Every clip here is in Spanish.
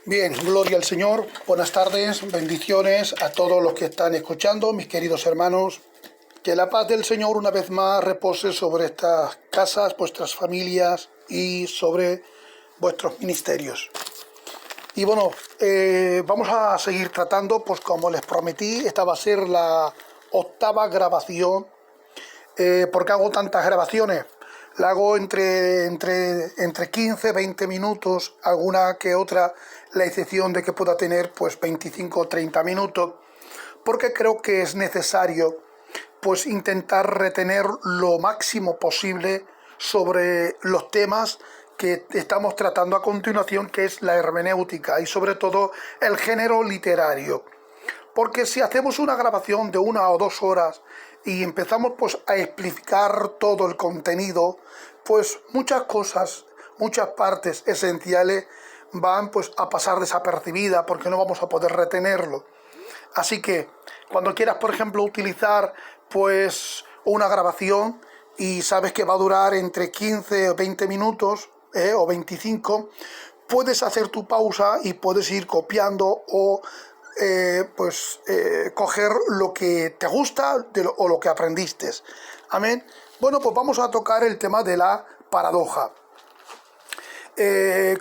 Bien, gloria al Señor, buenas tardes, bendiciones a todos los que están escuchando, mis queridos hermanos. Que la paz del Señor una vez más repose sobre estas casas, vuestras familias y sobre vuestros ministerios. Y bueno, vamos a seguir tratando, pues como les prometí, esta va a ser la 8ª grabación. ¿Por qué hago tantas grabaciones? La hago entre 15, 20 minutos, alguna que otra, la excepción de que pueda tener pues 25 o 30 minutos, porque creo que es necesario pues intentar retener lo máximo posible sobre los temas que estamos tratando a continuación, que es la hermenéutica y sobre todo el género literario. Porque si hacemos una grabación de 1 o 2 horas y empezamos pues a explicar todo el contenido, pues muchas cosas, muchas partes esenciales van pues a pasar desapercibidas porque no vamos a poder retenerlo. Así que cuando quieras, por ejemplo, utilizar pues una grabación y sabes que va a durar entre 15 o 20 minutos o 25, puedes hacer tu pausa y puedes ir copiando o coger lo que te gusta o lo que aprendiste. Amén. Bueno, pues vamos a tocar el tema de la paradoja.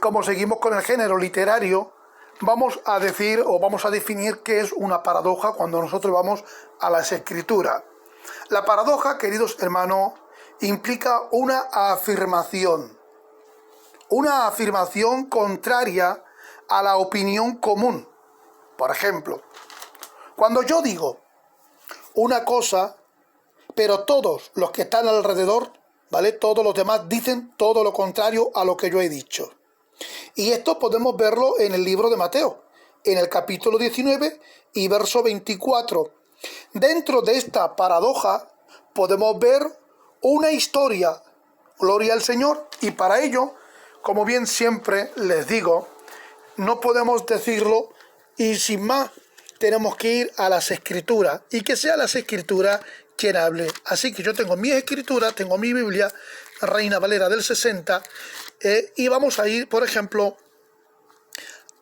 Como seguimos con el género literario, vamos a decir o vamos a definir qué es una paradoja cuando nosotros vamos a las escrituras. La paradoja, queridos hermanos, implica una afirmación contraria a la opinión común. Por ejemplo, cuando yo digo una cosa, pero todos los que están alrededor, ¿vale? Todos los demás dicen todo lo contrario a lo que yo he dicho. Y esto podemos verlo en el libro de Mateo, en el capítulo 19 y verso 24. Dentro de esta paradoja podemos ver una historia, gloria al Señor, y para ello, como bien siempre les digo, no podemos decirlo y sin más tenemos que ir a las escrituras y que sea las escrituras quien hable. Así que yo tengo mis escrituras, tengo mi Biblia, Reina Valera del 60, y vamos a ir, por ejemplo,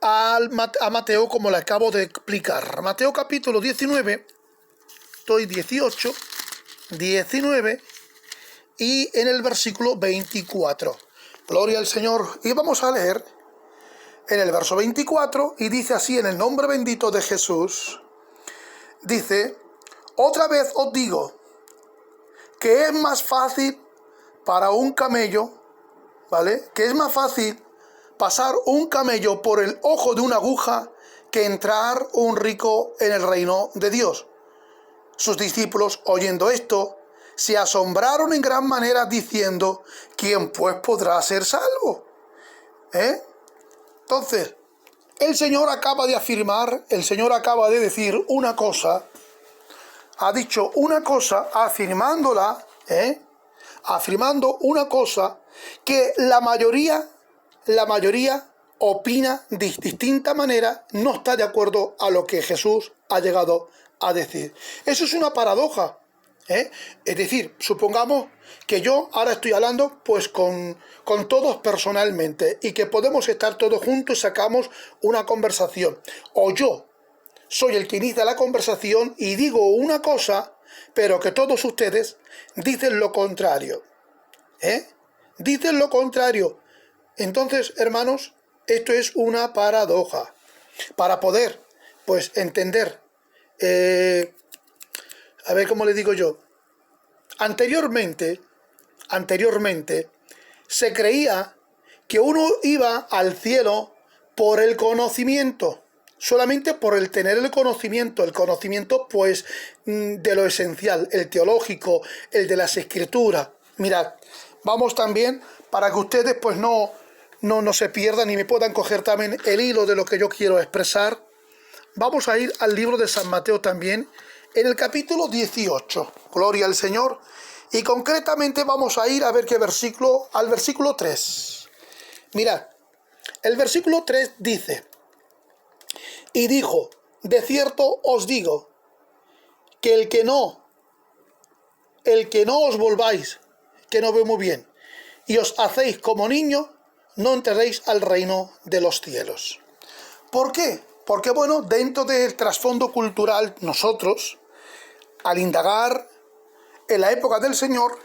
a Mateo, como le acabo de explicar. Mateo capítulo 19, 19, y en el versículo 24. Gloria al Señor. Y vamos a leer en el verso 24, y dice así, en el nombre bendito de Jesús, dice: otra vez os digo que es más fácil para un camello, ¿vale? Que es más fácil pasar un camello por el ojo de una aguja que entrar un rico en el reino de Dios. Sus discípulos, oyendo esto, se asombraron en gran manera, diciendo: ¿quién pues podrá ser salvo? Entonces, el Señor acaba de afirmar, el Señor acaba de decir una cosa, ha dicho una cosa afirmándola, afirmando una cosa que la mayoría opina de distinta manera, no está de acuerdo a lo que Jesús ha llegado a decir. Eso es una paradoja. Es decir, supongamos que yo ahora estoy hablando pues con todos personalmente y que podemos estar todos juntos y sacamos una conversación. O yo soy el que inicia la conversación y digo una cosa, pero que todos ustedes dicen lo contrario. Dicen lo contrario. Entonces, hermanos, esto es una paradoja. Para poder, pues, entender, a ver cómo le digo yo, anteriormente, se creía que uno iba al cielo por el conocimiento, solamente por el tener el conocimiento pues de lo esencial, el teológico, el de las escrituras. Mirad, vamos también, para que ustedes pues no se pierdan y me puedan coger también el hilo de lo que yo quiero expresar, vamos a ir al libro de San Mateo también, en el capítulo 18, gloria al Señor, y concretamente vamos a ir a ver qué versículo, al versículo 3. Mirad, el versículo 3 dice: y dijo, de cierto os digo, que el que no os volváis, que no veo muy bien, y os hacéis como niños, no entraréis al reino de los cielos. ¿Por qué? Porque, bueno, dentro del trasfondo cultural, nosotros, al indagar en la época del Señor,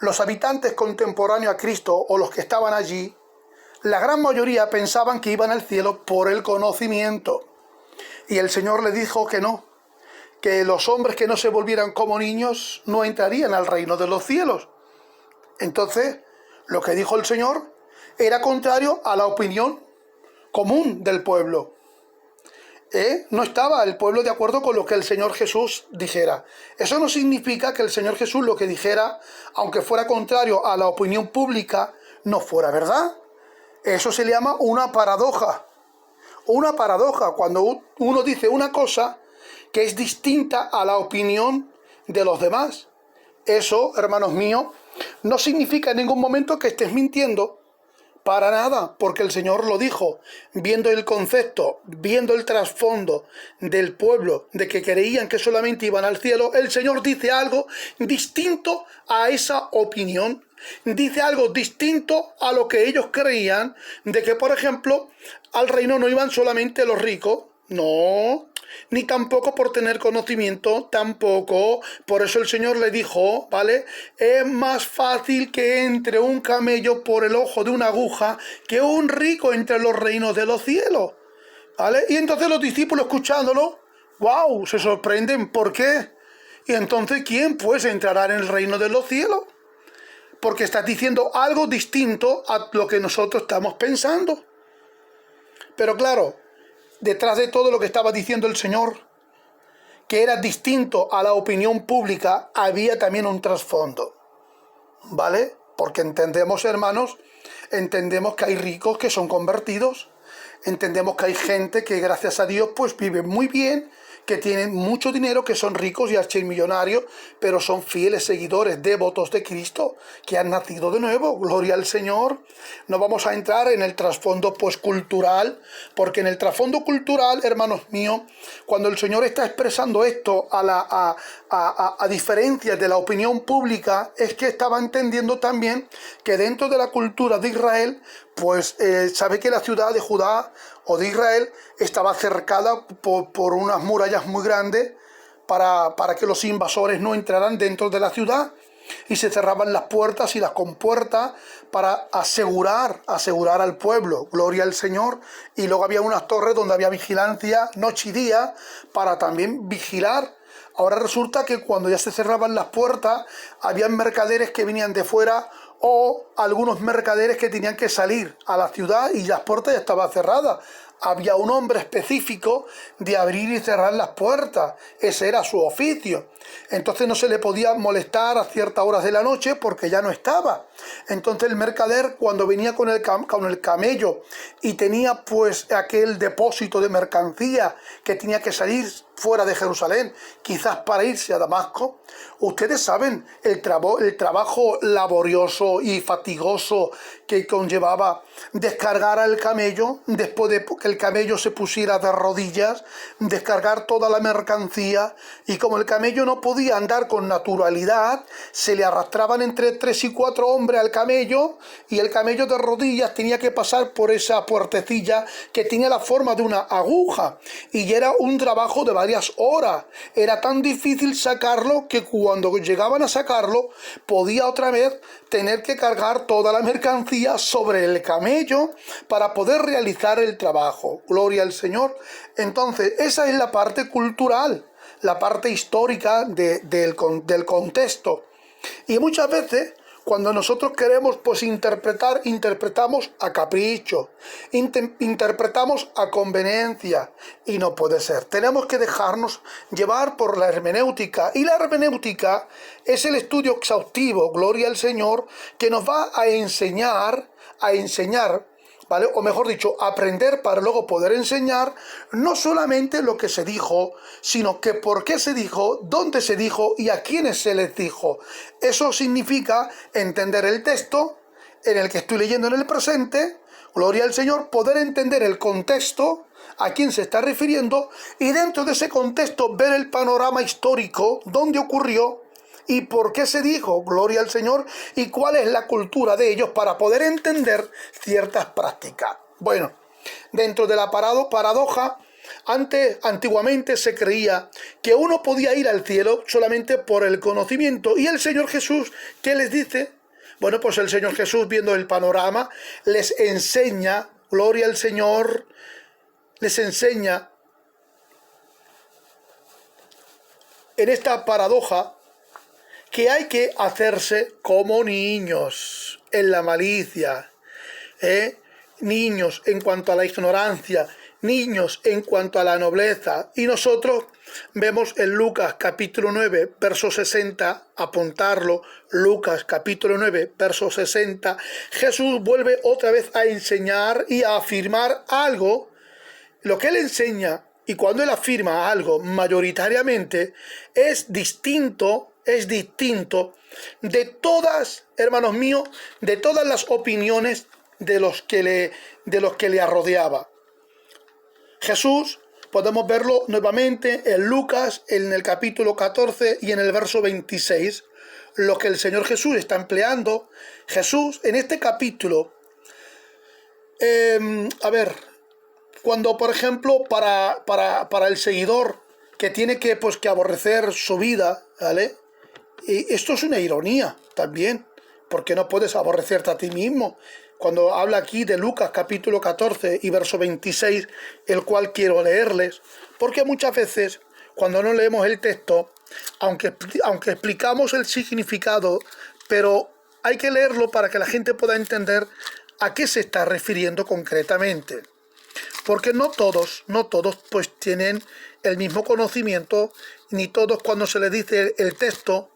los habitantes contemporáneos a Cristo o los que estaban allí, la gran mayoría pensaban que iban al cielo por el conocimiento. Y el Señor le dijo que no, que los hombres que no se volvieran como niños no entrarían al reino de los cielos. Entonces, lo que dijo el Señor era contrario a la opinión común del pueblo. No estaba el pueblo de acuerdo con lo que el Señor Jesús dijera. Eso no significa que el Señor Jesús lo que dijera, aunque fuera contrario a la opinión pública, no fuera verdad. Eso se le llama una paradoja. Una paradoja, cuando uno dice una cosa que es distinta a la opinión de los demás. Eso, hermanos míos, no significa en ningún momento que estés mintiendo. Para nada, porque el Señor lo dijo, viendo el concepto, viendo el trasfondo del pueblo, de que creían que solamente iban al cielo, el Señor dice algo distinto a esa opinión, dice algo distinto a lo que ellos creían, de que, por ejemplo, al reino no iban solamente los ricos, no, ni tampoco por tener conocimiento, tampoco. Por eso el Señor le dijo, ¿vale? Es más fácil que entre un camello por el ojo de una aguja que un rico entre los reinos de los cielos, ¿vale? Y entonces los discípulos escuchándolo, ¡wow!, se sorprenden. ¿Por qué? Y entonces, ¿quién pues entrará en el reino de los cielos? Porque estás diciendo algo distinto a lo que nosotros estamos pensando. Pero claro, detrás de todo lo que estaba diciendo el Señor, que era distinto a la opinión pública, había también un trasfondo, ¿vale? Porque entendemos, hermanos, entendemos que hay ricos que son convertidos, entendemos que hay gente que gracias a Dios pues vive muy bien, que tienen mucho dinero, que son ricos y archimillonarios, pero son fieles seguidores, devotos de Cristo, que han nacido de nuevo. Gloria al Señor. No vamos a entrar en el trasfondo pues cultural, porque en el trasfondo cultural, hermanos míos, cuando el Señor está expresando esto a diferencia de la opinión pública, es que estaba entendiendo también que dentro de la cultura de Israel, pues sabe que la ciudad de Judá o de Israel estaba cercada por unas murallas muy grandes para que los invasores no entraran dentro de la ciudad, y se cerraban las puertas y las compuertas para asegurar al pueblo, gloria al Señor, y luego había unas torres donde había vigilancia noche y día para también vigilar. Ahora resulta que cuando ya se cerraban las puertas, había mercaderes que venían de fuera o algunos mercaderes que tenían que salir a la ciudad y las puertas ya estaban cerradas. Había un hombre específico de abrir y cerrar las puertas. Ese era su oficio. Entonces no se le podía molestar a ciertas horas de la noche porque ya no estaba. Entonces el mercader, cuando venía con el camello y tenía pues aquel depósito de mercancía que tenía que salir fuera de Jerusalén, quizás para irse a Damasco, ustedes saben el trabajo laborioso y fatigoso que conllevaba descargar al camello, después de que el camello se pusiera de rodillas, descargar toda la mercancía, y como el camello no podía andar con naturalidad, se le arrastraban entre 3 y 4 hombres al camello, y el camello de rodillas tenía que pasar por esa puertecilla que tenía la forma de una aguja, y era un trabajo de varias horas. Era tan difícil sacarlo que cuando llegaban a sacarlo, podía otra vez tener que cargar toda la mercancía sobre el camello para poder realizar el trabajo. Gloria al Señor. Entonces, esa es la parte cultural, la parte histórica del contexto. Y muchas veces, cuando nosotros queremos pues interpretamos a capricho, interpretamos a conveniencia, y no puede ser. Tenemos que dejarnos llevar por la hermenéutica, y la hermenéutica es el estudio exhaustivo, gloria al Señor, que nos va a enseñar, ¿vale? O mejor dicho, aprender para luego poder enseñar no solamente lo que se dijo, sino que por qué se dijo, dónde se dijo y a quiénes se les dijo. Eso significa entender el texto en el que estoy leyendo en el presente, gloria al Señor, poder entender el contexto, a quién se está refiriendo, y dentro de ese contexto ver el panorama histórico, dónde ocurrió, y por qué se dijo, gloria al Señor, y cuál es la cultura de ellos para poder entender ciertas prácticas. Bueno, Dentro de la paradoja, antiguamente se creía que uno podía ir al cielo solamente por el conocimiento. Y el Señor Jesús, ¿qué les dice? Bueno, pues el Señor Jesús, viendo el panorama, les enseña, gloria al Señor, les enseña en esta paradoja que hay que hacerse como niños en la malicia, niños en cuanto a la ignorancia, niños en cuanto a la nobleza. Y nosotros vemos en Lucas capítulo 9, verso 60, apuntarlo, Lucas capítulo 9, verso 60, Jesús vuelve otra vez a enseñar y a afirmar algo. Lo que él enseña y cuando él afirma algo mayoritariamente es distinto de todas, hermanos míos, de todas las opiniones de los que le rodeaba. Jesús, podemos verlo nuevamente en Lucas, en el capítulo 14 y en el verso 26, lo que el Señor Jesús está empleando. Jesús, en este capítulo, cuando, por ejemplo, para el seguidor que tiene que aborrecer su vida, ¿vale? Y esto es una ironía también, porque no puedes aborrecerte a ti mismo. Cuando habla aquí de Lucas capítulo 14 y verso 26, el cual quiero leerles, porque muchas veces cuando no leemos el texto, aunque explicamos el significado, pero hay que leerlo para que la gente pueda entender a qué se está refiriendo concretamente. Porque no todos pues tienen el mismo conocimiento, ni todos cuando se les dice el texto,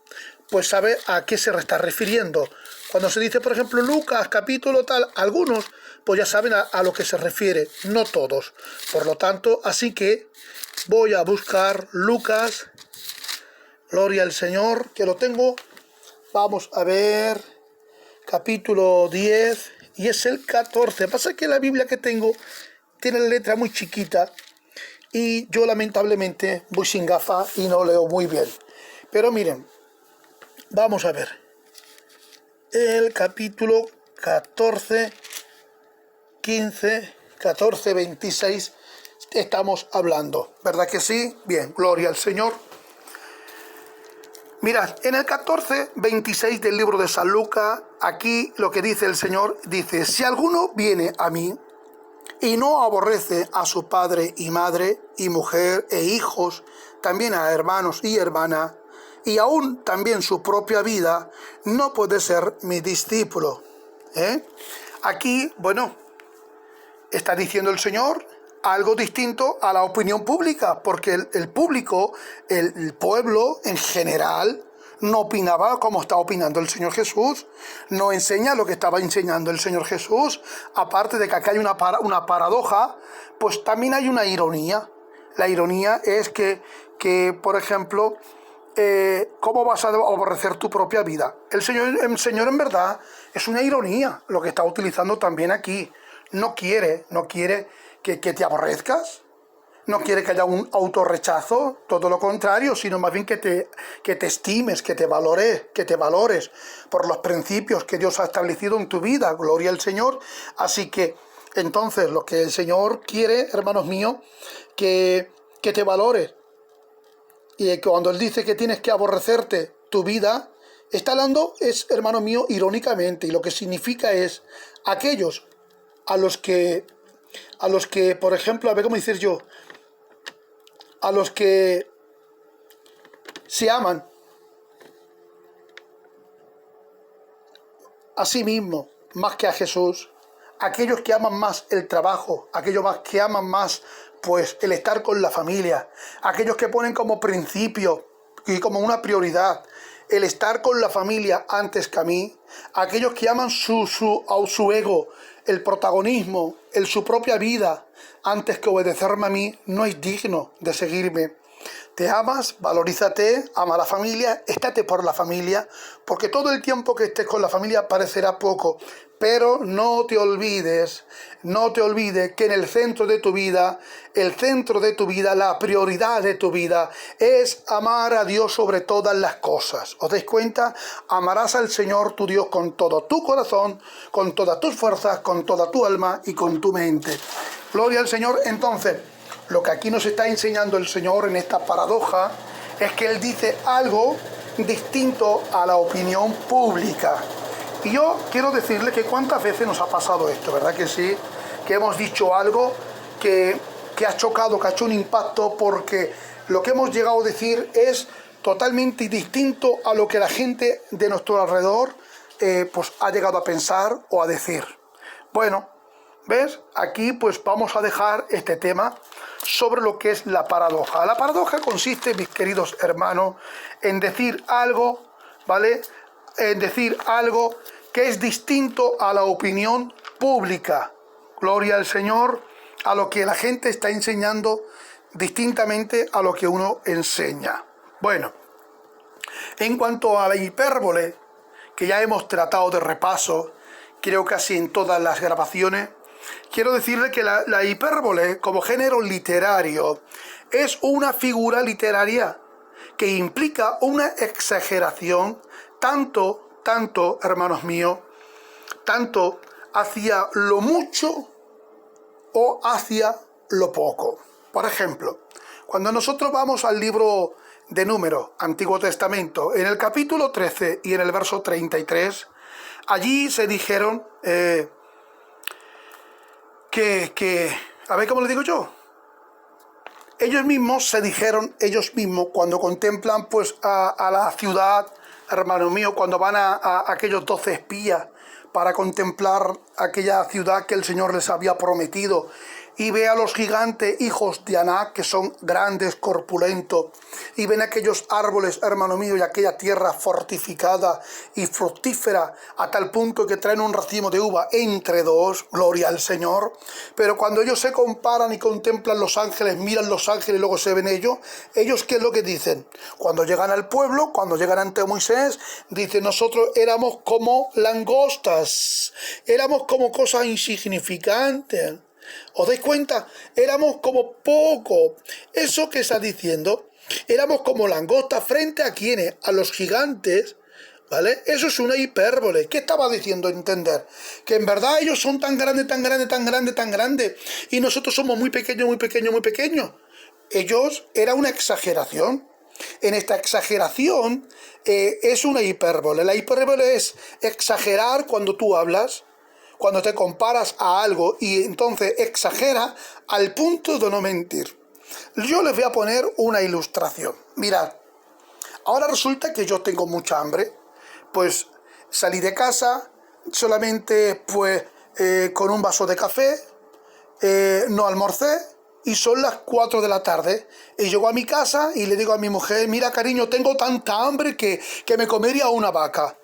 pues sabe a qué se está refiriendo. Cuando se dice, por ejemplo, Lucas, capítulo tal, algunos pues ya saben a lo que se refiere, no todos. Por lo tanto, así que voy a buscar Lucas, gloria al Señor, que lo tengo, vamos a ver, capítulo 10, y es el 14. Pasa que la Biblia que tengo tiene la letra muy chiquita, y yo lamentablemente voy sin gafas y no leo muy bien. Pero miren, vamos a ver. El capítulo 14, 15, 14, 26 estamos hablando, ¿verdad que sí? Bien, gloria al Señor. Mirad, en el 14, 26 del libro de San Lucas, aquí lo que dice el Señor, dice: si alguno viene a mí y no aborrece a su padre y madre y mujer e hijos, también a hermanos y hermanas, y aún también su propia vida, no puede ser mi discípulo. Aquí, bueno, está diciendo el Señor algo distinto a la opinión pública, porque el público, el pueblo en general, no opinaba como está opinando el Señor Jesús, no enseña lo que estaba enseñando el Señor Jesús. Aparte de que acá hay una paradoja, pues también hay una ironía. La ironía es que por ejemplo, ¿cómo vas a aborrecer tu propia vida? El Señor en verdad es una ironía lo que está utilizando también aquí. No quiere que te aborrezcas, no quiere que haya un autorrechazo, todo lo contrario, sino más bien que te estimes, que te valores por los principios que Dios ha establecido en tu vida. Gloria al Señor. Así que, entonces, lo que el Señor quiere, hermanos míos, que te valores. Y cuando Él dice que tienes que aborrecerte tu vida, está hablando, hermano mío, irónicamente, y lo que significa es aquellos a los que, por ejemplo, a ver cómo decir yo, a los que se aman a sí mismos más que a Jesús, aquellos que aman más el trabajo, aquellos que aman más pues el estar con la familia, aquellos que ponen como principio y como una prioridad el estar con la familia antes que a mí, aquellos que aman su ego, el protagonismo, su propia vida antes que obedecerme a mí, no es digno de seguirme. Te amas, valorízate, ama a la familia, estate por la familia, porque todo el tiempo que estés con la familia parecerá poco, pero no te olvides que en el centro de tu vida, la prioridad de tu vida es amar a Dios sobre todas las cosas. ¿Os dais cuenta? Amarás al Señor tu Dios con todo tu corazón, con todas tus fuerzas, con toda tu alma y con tu mente. Gloria al Señor. Entonces, lo que aquí nos está enseñando el Señor en esta paradoja es que Él dice algo distinto a la opinión pública. Y yo quiero decirle que cuántas veces nos ha pasado esto, ¿verdad que sí? Que hemos dicho algo que ha chocado, que ha hecho un impacto, porque lo que hemos llegado a decir es totalmente distinto a lo que la gente de nuestro alrededor pues ha llegado a pensar o a decir. Bueno, ¿ves? Aquí pues vamos a dejar este tema sobre lo que es la paradoja. La paradoja consiste, mis queridos hermanos, en decir algo, ¿vale? En decir algo que es distinto a la opinión pública. Gloria al Señor, a lo que la gente está enseñando distintamente a lo que uno enseña. Bueno, en cuanto a la hipérbole, que ya hemos tratado de repaso, creo casi en todas las grabaciones, quiero decirle que la hipérbole, como género literario, es una figura literaria que implica una exageración tanto, hermanos míos, tanto hacia lo mucho o hacia lo poco. Por ejemplo, cuando nosotros vamos al libro de Números, Antiguo Testamento, en el capítulo 13 y en el verso 33, allí se dijeron a ver cómo le digo yo, ellos mismos se dijeron, ellos mismos, cuando contemplan pues a la ciudad, hermano mío, cuando van a aquellos 12 espías para contemplar aquella ciudad que el Señor les había prometido, y ve a los gigantes, hijos de Anac, que son grandes, corpulentos, y ven aquellos árboles, hermano mío, y aquella tierra fortificada y fructífera, a tal punto que traen un racimo de uva entre dos, gloria al Señor. Pero cuando ellos se comparan y contemplan los ángeles, miran los ángeles y luego se ven ellos, ¿qué es lo que dicen? Cuando llegan al pueblo, cuando llegan ante Moisés, dicen, nosotros éramos como langostas, éramos como cosas insignificantes. ¿Os dais cuenta? Éramos como poco. ¿Eso que está diciendo? Éramos como langostas frente a quienes, a los gigantes, ¿vale? Eso es una hipérbole. ¿Qué estaba diciendo entender? Que en verdad ellos son tan grandes, tan grandes, tan grandes, tan grandes, y nosotros somos muy pequeños, muy pequeños, muy pequeños. Ellos, era una exageración. En esta exageración es una hipérbole. La hipérbole es exagerar cuando tú hablas, cuando te comparas a algo y entonces exagera al punto de no mentir. Yo les voy a poner una ilustración. Mirad, ahora resulta que yo tengo mucha hambre, pues salí de casa solamente pues con un vaso de café, no almorcé y son las 4 de la tarde y llego a mi casa y le digo a mi mujer, mira cariño, tengo tanta hambre que me comería una vaca.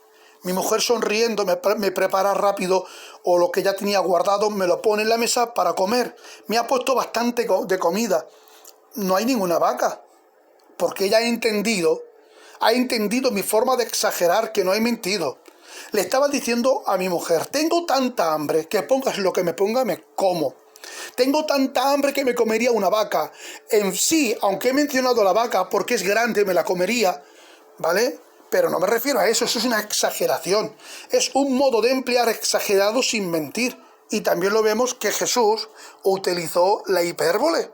Mi mujer sonriendo me prepara rápido o lo que ya tenía guardado me lo pone en la mesa para comer. Me ha puesto bastante de comida. No hay ninguna vaca, porque ella ha entendido mi forma de exagerar, que no he mentido. Le estaba diciendo a mi mujer, tengo tanta hambre que pongas lo que me ponga, me como. Tengo tanta hambre que me comería una vaca. En sí, aunque he mencionado la vaca porque es grande, me la comería, ¿vale? Pero no me refiero a eso es una exageración. Es un modo de emplear exagerado sin mentir. Y también lo vemos que Jesús utilizó la hipérbole.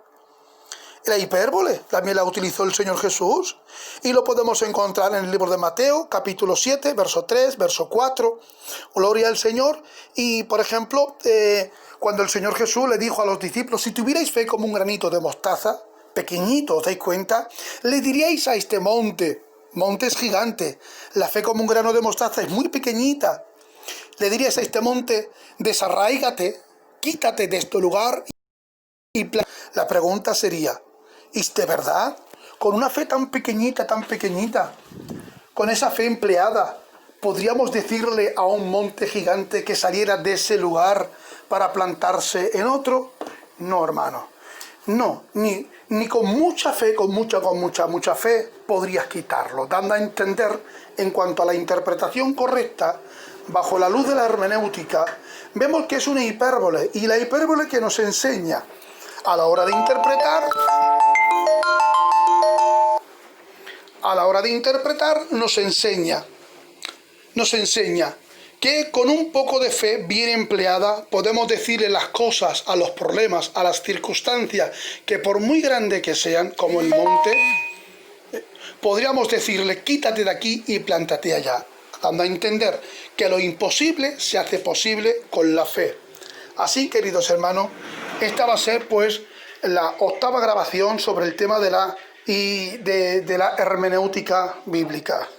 La hipérbole también la utilizó el Señor Jesús. Y lo podemos encontrar en el libro de Mateo, capítulo 7, verso 3, verso 4. Gloria al Señor. Y, por ejemplo, cuando el Señor Jesús le dijo a los discípulos, si tuvierais fe como un granito de mostaza, pequeñito, ¿os dais cuenta? Le diríais a este monte es gigante, la fe como un grano de mostaza es muy pequeñita. Le dirías a este monte, desarraígate, quítate de este lugar. Y la pregunta sería, ¿es de verdad? Con una fe tan pequeñita, con esa fe empleada, ¿podríamos decirle a un monte gigante que saliera de ese lugar para plantarse en otro? No, hermano. No, ni con mucha fe, con mucha fe podrías quitarlo, dando a entender, en cuanto a la interpretación correcta, bajo la luz de la hermenéutica, vemos que es una hipérbole, y la hipérbole que nos enseña a la hora de interpretar, nos enseña que con un poco de fe bien empleada podemos decirle las cosas, a los problemas, a las circunstancias, que por muy grande que sean, como el monte, podríamos decirle, quítate de aquí y plántate allá, dando a entender que lo imposible se hace posible con la fe. Así, queridos hermanos, esta va a ser pues la 8ª grabación sobre el tema de la hermenéutica bíblica.